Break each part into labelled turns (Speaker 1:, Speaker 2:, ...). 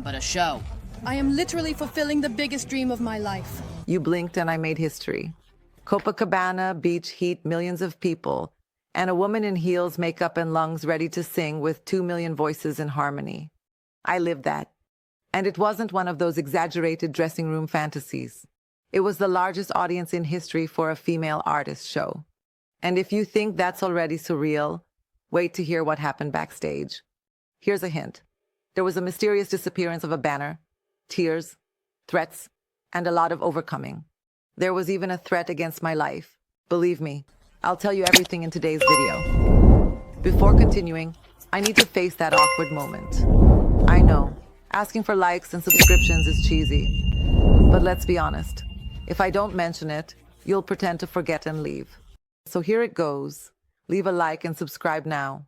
Speaker 1: but a show.
Speaker 2: I am literally fulfilling the biggest dream of my life.
Speaker 3: You blinked and I made history. Copacabana Beach heat, millions of people, and a woman in heels, makeup, and lungs ready to sing with 2 million voices in harmony. I lived that. And it wasn't one of those exaggerated dressing room fantasies. It was the largest audience in history for a female artist show. And if you think that's already surreal, wait to hear what happened backstage. Here's a hint. There was a mysterious disappearance of a banner, tears, threats, and a lot of overcoming. There was even a threat against my life. Believe me, I'll tell you everything in today's video. Before continuing, I need to face that awkward moment. I know, asking for likes and subscriptions is cheesy. But let's be honest, if I don't mention it, you'll pretend to forget and leave. So here it goes. Leave a like and subscribe now.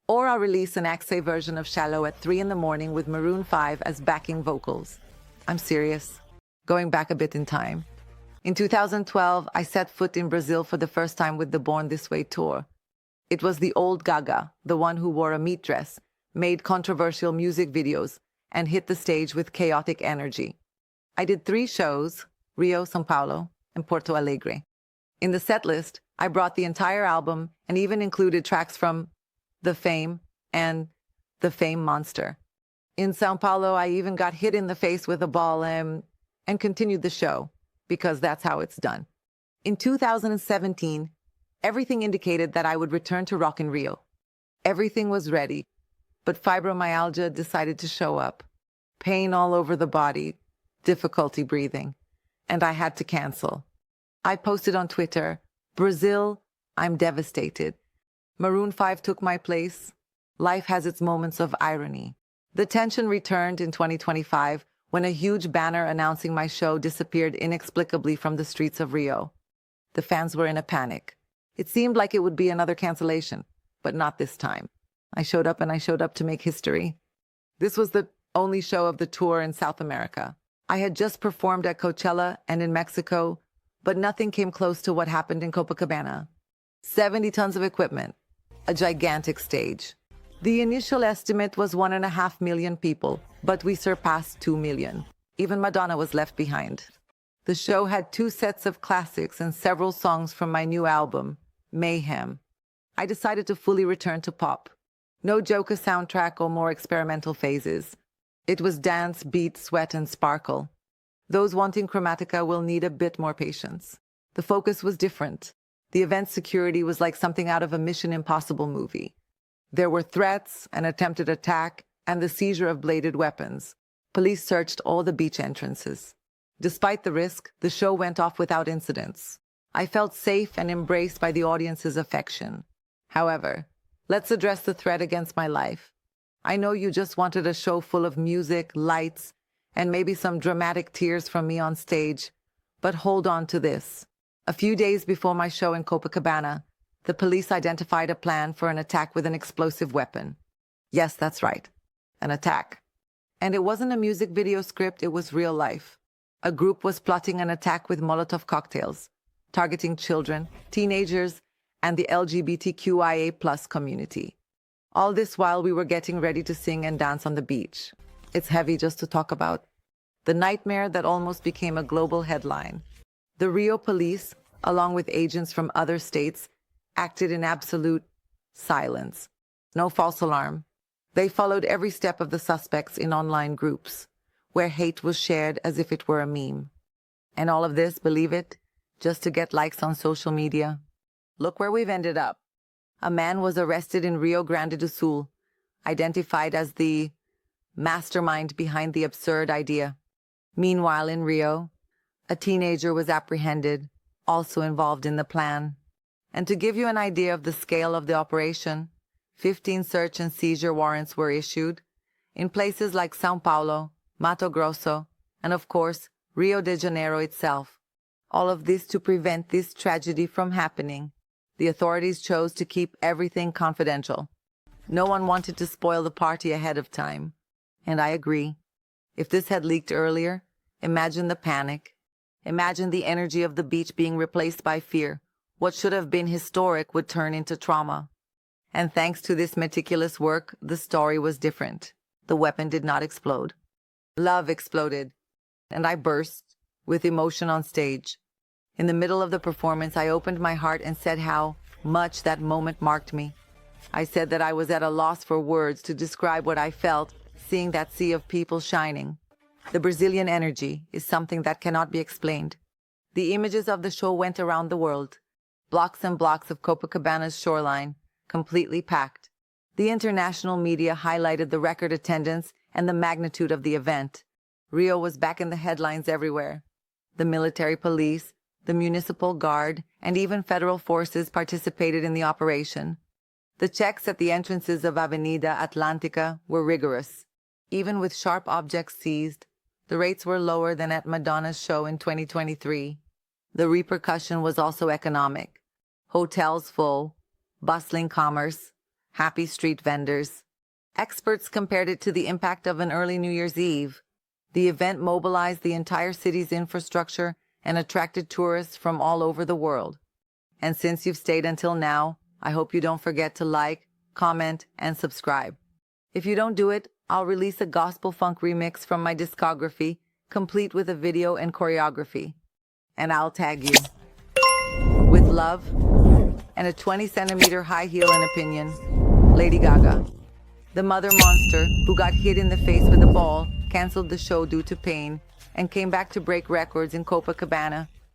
Speaker 3: Or I'll release an Axe version of Shallow at 3 in the morning with Maroon 5 as backing vocals. I'm serious. Going back a bit in time. In 2012, I set foot in Brazil for the first time with the Born This Way tour. It was the old Gaga, the one who wore a meat dress, made controversial music videos, and hit the stage with chaotic energy. I did 3 shows, Rio, São Paulo, and Porto Alegre. In the set list, I brought the entire album and even included tracks from The Fame and The Fame Monster. In São Paulo, I even got hit in the face with a ball and continued the show, because that's how it's done. In 2017, everything indicated that I would return to Rock in Rio. Everything was ready, but fibromyalgia decided to show up. Pain all over the body, difficulty breathing, and I had to cancel. I posted on Twitter, "Brazil, I'm devastated. Maroon 5 took my place. Life has its moments of irony." The tension returned in 2025 when a huge banner announcing my show disappeared inexplicably from the streets of Rio. The fans were in a panic. It seemed like it would be another cancellation, but not this time. I showed up, and I showed up to make history. This was the only show of the tour in South America. I had just performed at Coachella and in Mexico, but nothing came close to what happened in Copacabana. 70 tons of equipment, a gigantic stage. The initial estimate was 1.5 million people, but we surpassed 2 million. Even Madonna was left behind. The show had 2 sets of classics and several songs from my new album, Mayhem. I decided to fully return to pop. No Joker soundtrack or more experimental phases. It was dance, beat, sweat, and sparkle. Those wanting chromatica will need a bit more patience. The focus was different. The event security was like something out of a Mission Impossible movie. There were threats, an attempted attack, and the seizure of bladed weapons. Police searched all the beach entrances. Despite the risk, the show went off without incidents. I felt safe and embraced by the audience's affection. However, let's address the threat against my life. I know you just wanted a show full of music, lights, and maybe some dramatic tears from me on stage, but hold on to this. A few days before my show in Copacabana, the police identified a plan for an attack with an explosive weapon. Yes, that's right, an attack. And it wasn't a music video script, it was real life. A group was plotting an attack with Molotov cocktails, targeting children, teenagers, and the LGBTQIA+ community. All this while we were getting ready to sing and dance on the beach. It's heavy just to talk about. The nightmare that almost became a global headline. The Rio police, along with agents from other states, acted in absolute silence. No false alarm. They followed every step of the suspects in online groups, where hate was shared as if it were a meme. And all of this, believe it, just to get likes on social media. Look where we've ended up. A man was arrested in Rio Grande do Sul, identified as the mastermind behind the absurd idea. Meanwhile, in Rio, a teenager was apprehended, also involved in the plan. And to give you an idea of the scale of the operation, 15 search and seizure warrants were issued in places like São Paulo, Mato Grosso, and of course, Rio de Janeiro itself. All of this to prevent this tragedy from happening. The authorities chose to keep everything confidential. No one wanted to spoil the party ahead of time. And I agree. If this had leaked earlier, imagine the panic. Imagine the energy of the beach being replaced by fear. What should have been historic would turn into trauma. And thanks to this meticulous work, the story was different. The weapon did not explode. Love exploded, and I burst with emotion on stage. In the middle of the performance, I opened my heart and said how much that moment marked me. I said that I was at a loss for words to describe what I felt, seeing that sea of people shining. The Brazilian energy is something that cannot be explained. The images of the show went around the world. Blocks and blocks of Copacabana's shoreline, completely packed. The international media highlighted the record attendance and the magnitude of the event. Rio was back in the headlines everywhere. The military police, the municipal guard, and even federal forces participated in the operation. The checks at the entrances of Avenida Atlântica were rigorous. Even with sharp objects seized, the rates were lower than at Madonna's show in 2023. The repercussion was also economic. Hotels full, bustling commerce, happy street vendors. Experts compared it to the impact of an early New Year's Eve. The event mobilized the entire city's infrastructure and attracted tourists from all over the world. And since you've stayed until now, I hope you don't forget to like, comment, and subscribe. If you don't do it, I'll release a gospel funk remix from my discography, complete with a video and choreography. And I'll tag you. With love, and a 20-centimeter high heel in opinion, Lady Gaga. The mother monster, who got hit in the face with a ball, canceled the show due to pain, and came back to break records in Copacabana,